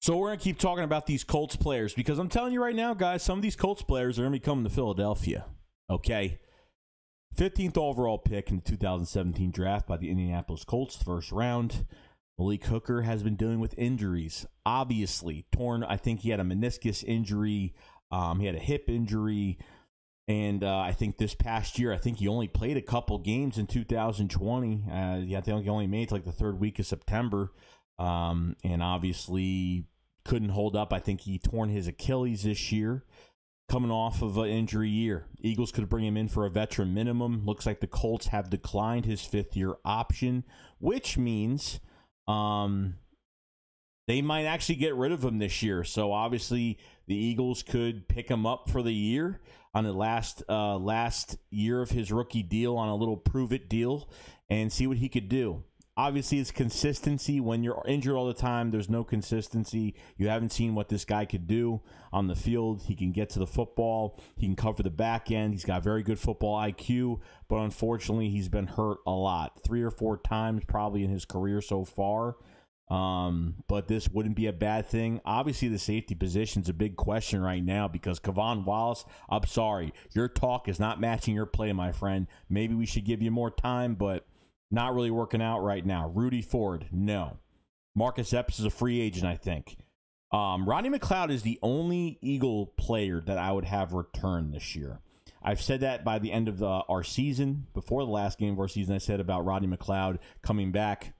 So we're going to keep talking about these Colts players because I'm telling you right now, guys, some of these Colts players are going to be coming to Philadelphia. Okay. 15th overall pick in the 2017 draft by the Indianapolis Colts, first round. Malik Hooker has been dealing with injuries. Obviously, torn. I think he had a meniscus injury. He had a hip injury. And I think this past year, I think he only played a couple games in 2020. I think he only made it to like the third week of September. And obviously couldn't hold up. I think he torn his Achilles this year, coming off of an injury year. Eagles could bring him in for a veteran minimum. Looks like the Colts have declined his fifth-year option, which means they might actually get rid of him this year. So obviously the Eagles could pick him up for the year on the last year of his rookie deal on a little prove-it deal and see what he could do. Obviously, it's consistency. When you're injured all the time, there's no consistency. You haven't seen what this guy could do on the field. He can get to the football. He can cover the back end. He's got very good football IQ, but unfortunately, he's been hurt a lot. 3 or 4 times probably in his career so far. But this wouldn't be a bad thing. Obviously, the safety position's a big question right now because Kevon Wallace, I'm sorry, your talk is not matching your play, my friend. Maybe we should give you more time, but not really working out right now. Rudy Ford, no. Marcus Epps is a free agent, I think. Rodney McLeod is the only Eagle player that I would have return this year. I've said that by the end of our season. Before the last game of our season, I said about Rodney McLeod coming back.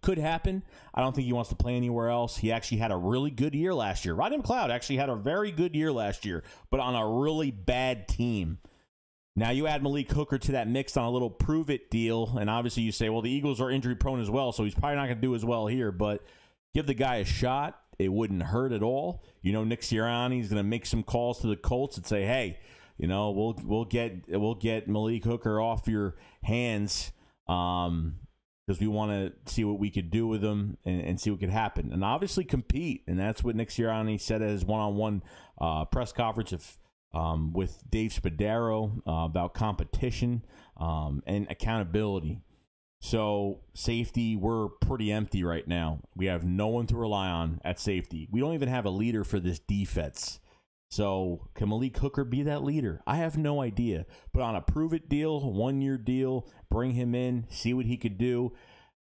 Could happen. I don't think he wants to play anywhere else. He actually had a really good year last year. Rodney McLeod actually had a very good year last year, but on a really bad team. Now you add Malik Hooker to that mix on a little prove-it deal, and obviously you say, well, the Eagles are injury-prone as well, so he's probably not going to do as well here, but give the guy a shot. It wouldn't hurt at all. You know, Nick Sirianni is going to make some calls to the Colts and say, hey, you know, we'll get Malik Hooker off your hands because we want to see what we could do with him and see what could happen. And obviously compete, and that's what Nick Sirianni said at his one-on-one press conference with Dave Spadaro about competition and accountability. So safety, we're pretty empty right now. We have no one to rely on at safety. We don't even have a leader for this defense. So can Malik Hooker be that leader? I have no idea. But on a prove-it deal, 1-year deal, bring him in, see what he could do.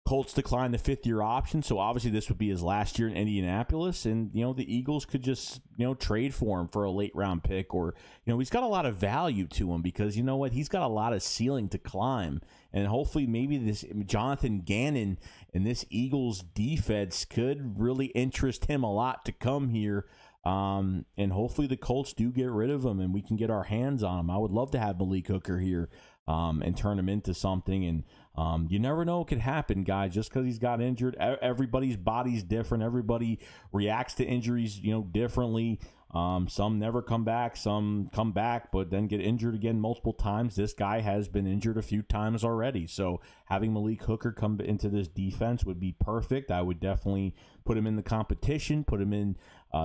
Colts declined the 5th-year option, so obviously this would be his last year in Indianapolis, and you know the Eagles could just trade for him for a late-round pick, or he's got a lot of value to him because you know what, he's got a lot of ceiling to climb, and hopefully maybe this Jonathan Gannon and this Eagles defense could really interest him a lot to come here. And hopefully the Colts do get rid of him and we can get our hands on him. I would love to have Malik Hooker here and turn him into something. And you never know what could happen, guys, just because he's got injured. Everybody's body's different. Everybody reacts to injuries, differently. Some never come back. Some come back, but then get injured again multiple times. This guy has been injured a few times already. So having Malik Hooker come into this defense would be perfect. I would definitely put him in the competition, put him in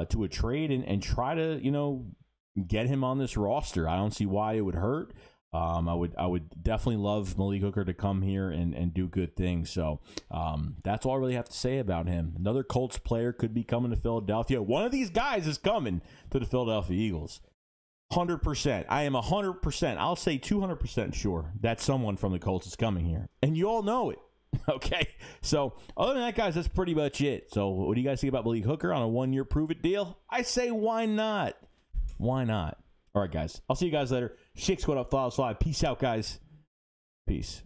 to a trade and try to, get him on this roster. I don't see why it would hurt. I would definitely love Malik Hooker to come here and do good things. So that's all I really have to say about him. Another Colts player could be coming to Philadelphia. One of these guys is coming to the Philadelphia Eagles. 100%. I am 100%. I'll say 200% sure that someone from the Colts is coming here. And you all know it. Okay. So other than that, guys, that's pretty much it. So what do you guys think about Malik Hooker on a 1-year prove-it deal? I say why not? Why not? All right, guys. I'll see you guys later. Shake Squad up, follow us live. Peace out, guys. Peace.